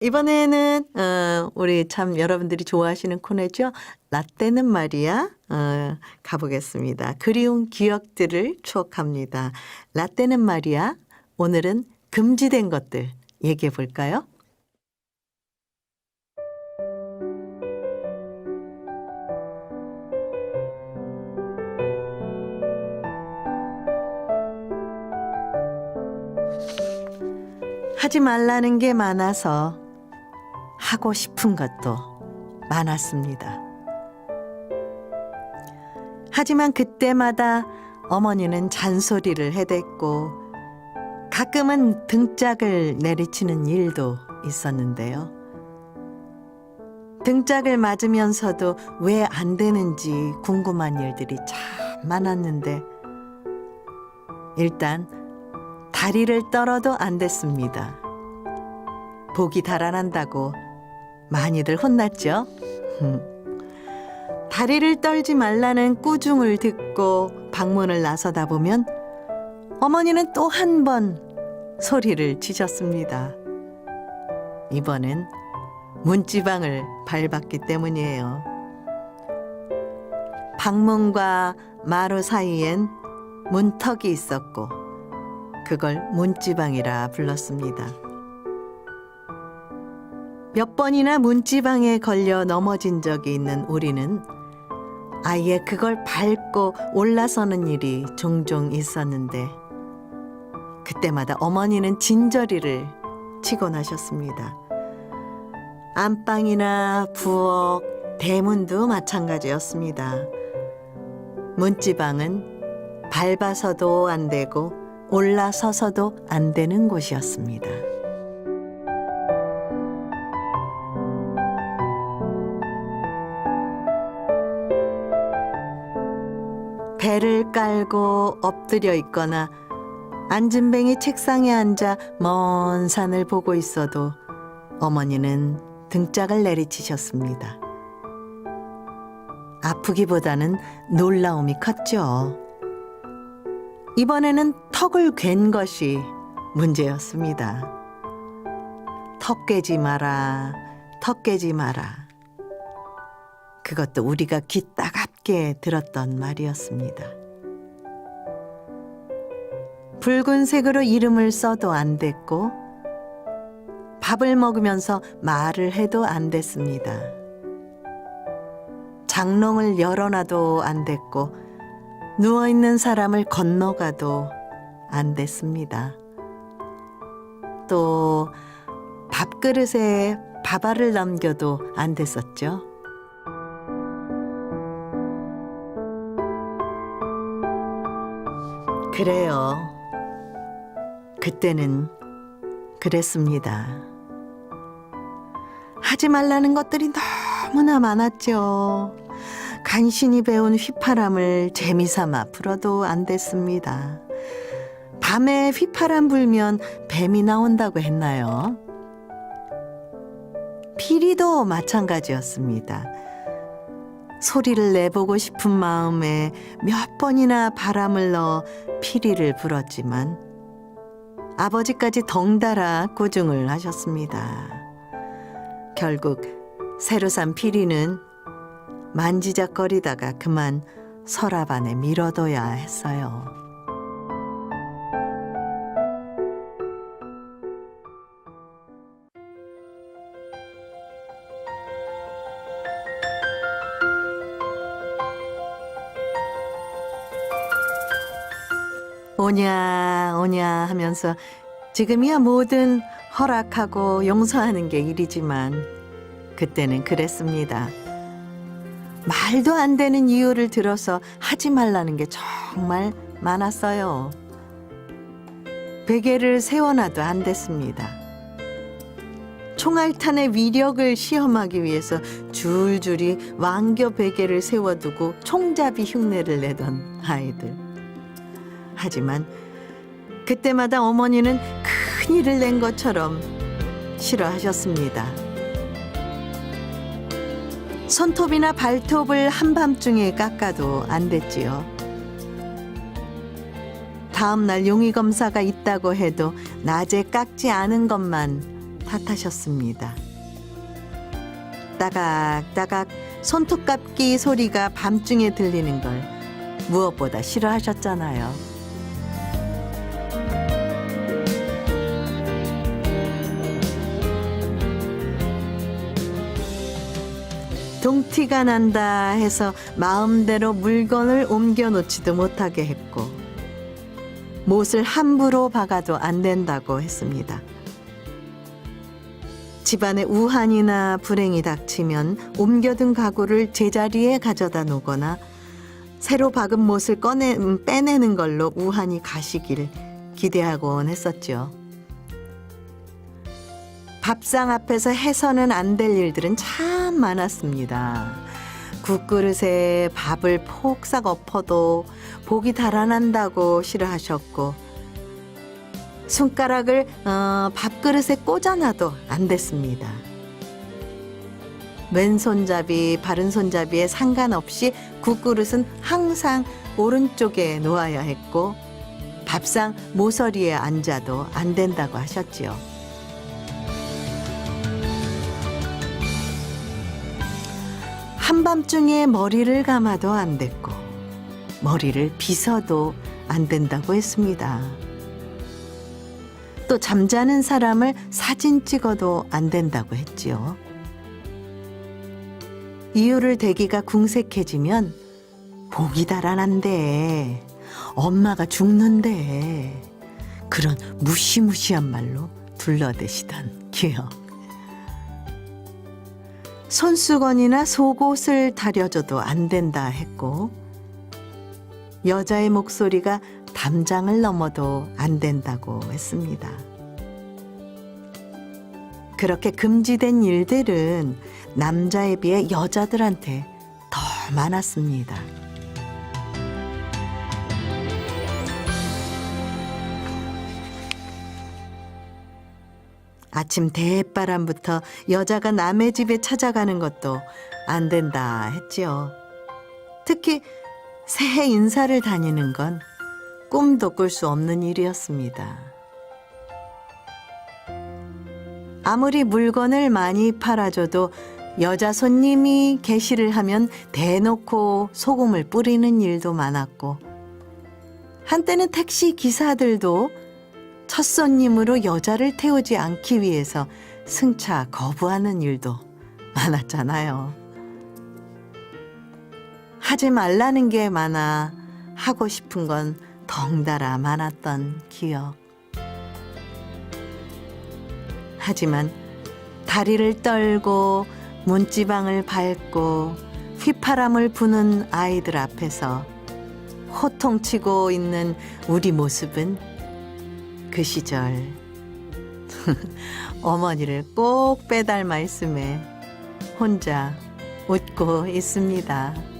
이번에는 우리 참 여러분들이 좋아하시는 코너죠. 라떼는 말이야 가보겠습니다. 그리운 기억들을 추억합니다. 라떼는 말이야. 오늘은 금지된 것들 얘기해 볼까요? 하지 말라는 게 많아서 하고 싶은 것도 많았습니다. 하지만 그때마다 어머니는 잔소리를 해댔고 가끔은 등짝을 내리치는 일도 있었는데요. 등짝을 맞으면서도 왜 안 되는지 궁금한 일들이 참 많았는데 일단 다리를 떨어도 안 됐습니다. 복이 달아난다고 많이들 혼났죠. 다리를 떨지 말라는 꾸중을 듣고 방문을 나서다 보면 어머니는 또 한 번 소리를 지셨습니다. 이번엔 문지방을 밟았기 때문이에요. 방문과 마루 사이엔 문턱이 있었고 그걸 문지방이라 불렀습니다. 몇 번이나 문지방에 걸려 넘어진 적이 있는 우리는 아예 그걸 밟고 올라서는 일이 종종 있었는데 그때마다 어머니는 진저리를 치곤 하셨습니다. 안방이나 부엌, 대문도 마찬가지였습니다. 문지방은 밟아서도 안 되고 올라서서도 안 되는 곳이었습니다. 배를 깔고 엎드려 있거나 앉은뱅이 책상에 앉아 먼 산을 보고 있어도 어머니는 등짝을 내리치셨습니다. 아프기보다는 놀라움이 컸죠. 이번에는 턱을 괸 것이 문제였습니다. 턱 깨지 마라, 턱 깨지 마라. 그것도 우리가 귀 따갑게 들었던 말이었습니다. 붉은색으로 이름을 써도 안 됐고 밥을 먹으면서 말을 해도 안 됐습니다. 장롱을 열어놔도 안 됐고 누워있는 사람을 건너가도 안 됐습니다. 또 밥그릇에 밥알을 남겨도 안 됐었죠. 그래요. 그때는 그랬습니다. 하지 말라는 것들이 너무나 많았죠. 간신히 배운 휘파람을 재미삼아 불어도 안 됐습니다. 밤에 휘파람 불면 뱀이 나온다고 했나요? 피리도 마찬가지였습니다. 소리를 내보고 싶은 마음에 몇 번이나 바람을 넣어 피리를 불었지만 아버지까지 덩달아 꾸중을 하셨습니다. 결국 새로 산 피리는 만지작거리다가 그만 서랍 안에 밀어둬야 했어요. 오냐 오냐 하면서 지금이야 뭐든 허락하고 용서하는 게 일이지만 그때는 그랬습니다. 말도 안 되는 이유를 들어서 하지 말라는 게 정말 많았어요. 베개를 세워놔도 안 됐습니다. 총알탄의 위력을 시험하기 위해서 줄줄이 왕겨 베개를 세워두고 총잡이 흉내를 내던 아이들. 하지만 그때마다 어머니는 큰일을 낸 것처럼 싫어하셨습니다. 손톱이나 발톱을 한밤중에 깎아도 안 됐지요. 다음 날 용의검사가 있다고 해도 낮에 깎지 않은 것만 탓하셨습니다. 따각따각 손톱깎이 소리가 밤중에 들리는 걸 무엇보다 싫어하셨잖아요. 동티가 난다 해서 마음대로 물건을 옮겨놓지도 못하게 했고 못을 함부로 박아도 안 된다고 했습니다. 집안에 우한이나 불행이 닥치면 옮겨둔 가구를 제자리에 가져다 놓거나 새로 박은 못을 빼내는 걸로 우한이 가시길 기대하곤 했었죠. 밥상 앞에서 해서는 안 될 일들은 참 많았습니다. 국그릇에 밥을 폭삭 엎어도 복이 달아난다고 싫어하셨고 손가락을 밥그릇에 꽂아놔도 안 됐습니다. 왼손잡이, 바른손잡이에 상관없이 국그릇은 항상 오른쪽에 놓아야 했고 밥상 모서리에 앉아도 안 된다고 하셨지요. 한밤중에 머리를 감아도 안 됐고 머리를 빗어도 안 된다고 했습니다. 또 잠자는 사람을 사진 찍어도 안 된다고 했지요. 이유를 대기가 궁색해지면 복이 달아난대, 엄마가 죽는데 그런 무시무시한 말로 둘러대시던 기억. 손수건이나 속옷을 다려줘도 안 된다 했고 여자의 목소리가 담장을 넘어도 안 된다고 했습니다. 그렇게 금지된 일들은 남자에 비해 여자들한테 더 많았습니다. 아침 대바람부터 여자가 남의 집에 찾아가는 것도 안 된다 했지요. 특히 새해 인사를 다니는 건 꿈도 꿀 수 없는 일이었습니다. 아무리 물건을 많이 팔아줘도 여자 손님이 개시를 하면 대놓고 소금을 뿌리는 일도 많았고 한때는 택시 기사들도 첫 손님으로 여자를 태우지 않기 위해서 승차 거부하는 일도 많았잖아요. 하지 말라는 게 많아 하고 싶은 건 덩달아 많았던 기억. 하지만 다리를 떨고 문지방을 밟고 휘파람을 부는 아이들 앞에서 호통치고 있는 우리 모습은 그 시절 어머니를 꼭 빼닮아 있음에 혼자 웃고 있습니다.